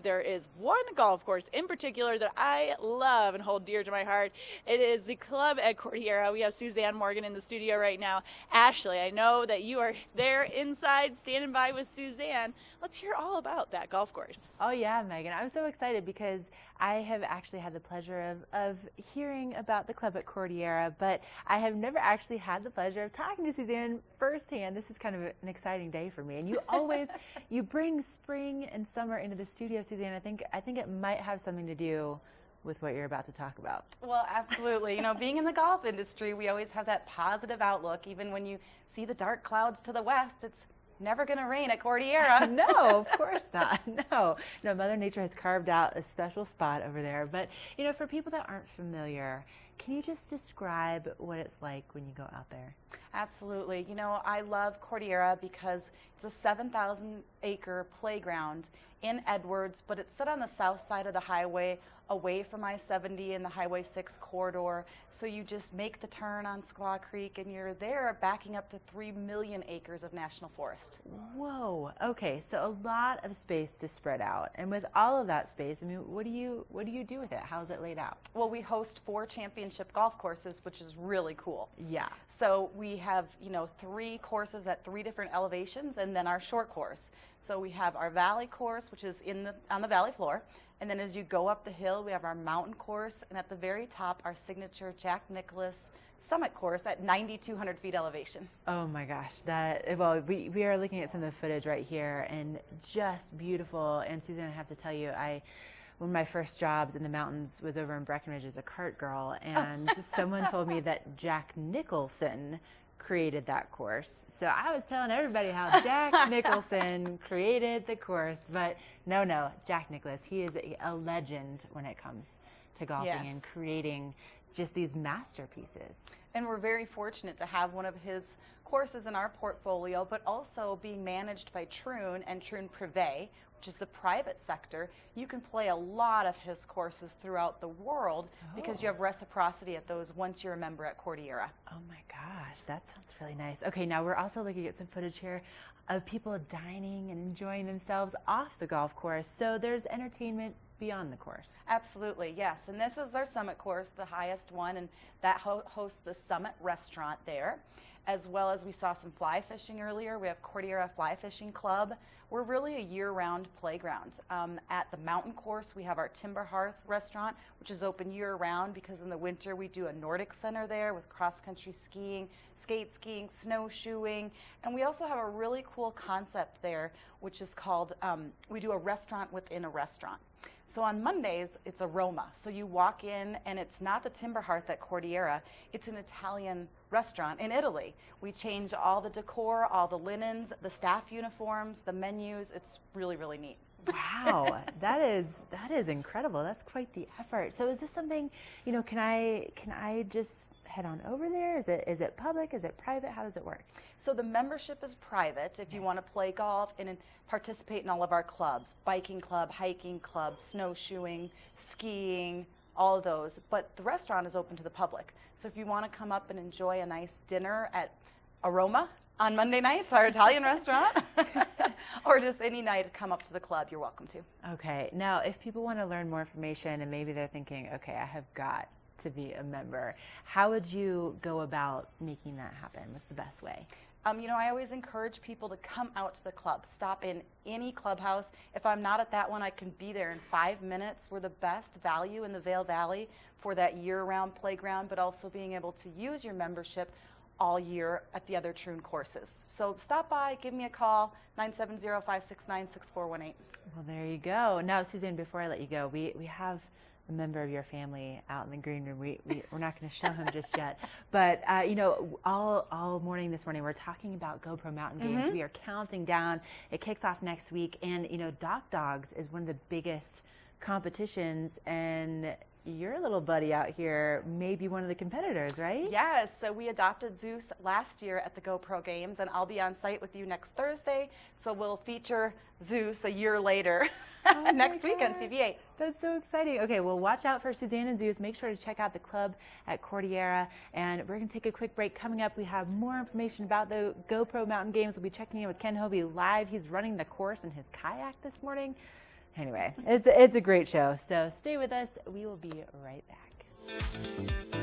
there is one golf course in particular that I love and hold dear to my heart. It is the club at Cordillera. We have Suzanne Morgan in the studio right now. Ashley, I know that you are there inside standing by with Suzanne. Let's hear all about that golf course. Oh yeah, Megan, I'm so excited because I have actually had the pleasure of hearing about the club at Cordillera, but I have never actually had the pleasure of talking to Suzanne firsthand. This is kind of an exciting day for me. And you always, you bring spring and summer into the studio, Suzanne. I think it might have something to do with what you're about to talk about. Well, absolutely. You know, being in the golf industry, we always have that positive outlook. Even when you see the dark clouds to the west, it's never going to rain at Cordillera. No, of course not. No, Mother Nature has carved out a special spot over there. But, you know, for people that aren't familiar, can you just describe what it's like when you go out there? Absolutely. You know, I love Cordillera because it's a 7,000-acre playground in Edwards, but it's set on the south side of the highway, away from I-70 and the Highway 6 corridor. So you just make the turn on Squaw Creek and you're there backing up to 3 million acres of national forest. Whoa. Okay, so a lot of space to spread out. And with all of that space, I mean, what do you do with it? How's it laid out? Well, we host 4 championship golf courses, which is really cool. Yeah. So we have, you know, 3 courses at 3 different elevations and then our short course. So we have our valley course, which is on the valley floor. And then as you go up the hill, we have our mountain course, and at the very top, our signature Jack Nicklaus summit course at 9,200 feet elevation. Oh my gosh, we are looking at some of the footage right here, and just beautiful. And Suzanne, I have to tell you, one of my first jobs in the mountains was over in Breckenridge as a cart girl, and someone told me that Jack Nicholson created that course. So I was telling everybody how Jack Nicholson created the course, but no, Jack Nicklaus, he is a legend when it comes to golfing and creating just these masterpieces. And we're very fortunate to have one of his courses in our portfolio, but also being managed by Troon and Troon Privé, which is the private sector. You can play a lot of his courses throughout the world because you have reciprocity at those once you're a member at Cordillera. Oh my gosh, that sounds really nice. Okay, now we're also looking at some footage here of people dining and enjoying themselves off the golf course. So there's entertainment beyond the course. Absolutely, yes. And this is our summit course, the highest one, and that hosts the Summit restaurant there. As well as we saw some fly fishing earlier. We have Cordillera Fly Fishing Club. We're really a year-round playground. At the mountain course, we have our Timber Hearth restaurant, which is open year-round because in the winter we do a Nordic center there with cross-country skiing, skate skiing, snowshoeing, and we also have a really cool concept there, which is called, we do a restaurant within a restaurant. So on Mondays, it's aroma. So you walk in, and it's not the Timber Hearth at Cordillera. It's an Italian restaurant in Italy. We change all the decor, all the linens, the staff uniforms, the menus. It's really, really neat. Wow, that is incredible. That's quite the effort. So is this something, you know, can I just head on over there? Is it public? Is it private? How does it work? So the membership is private if you want to play golf and participate in all of our clubs, biking club, hiking club, snowshoeing, skiing, all of those. But the restaurant is open to the public. So if you want to come up and enjoy a nice dinner at Aroma on Monday nights, our Italian restaurant, or just any night, come up to the club, you're welcome to. Okay, now if people want to learn more information and maybe they're thinking, okay, I have got to be a member, how would you go about making that happen? What's the best way? You know, I always encourage people to come out to the club. Stop in any clubhouse. If I'm not at that one, I can be there in 5 minutes. We're the best value in the Vail Valley for that year-round playground, but also being able to use your membership all year at the other Troon courses. So stop by, give me a call, 970-569-6418. Well, there you go. Now, Suzanne, before I let you go, we have a member of your family out in the green room. We're not going to show him just yet. But, you know, all morning this morning, we're talking about GoPro Mountain Games. We are counting down. It kicks off next week. And, you know, Dock Dogs is one of the biggest competitions. And your little buddy out here may be one of the competitors, right? Yes, so we adopted Zeus last year at the GoPro Games, and I'll be on site with you next Thursday, so we'll feature Zeus a year later next week on TV8. That's so exciting. Okay, well, watch out for Suzanne and Zeus. Make sure to check out the club at Cordillera, and we're going to take a quick break. Coming up, we have more information about the GoPro Mountain Games. We'll be checking in with Ken Hobie live. He's running the course in his kayak this morning. Anyway, it's a great show. So stay with us. We will be right back.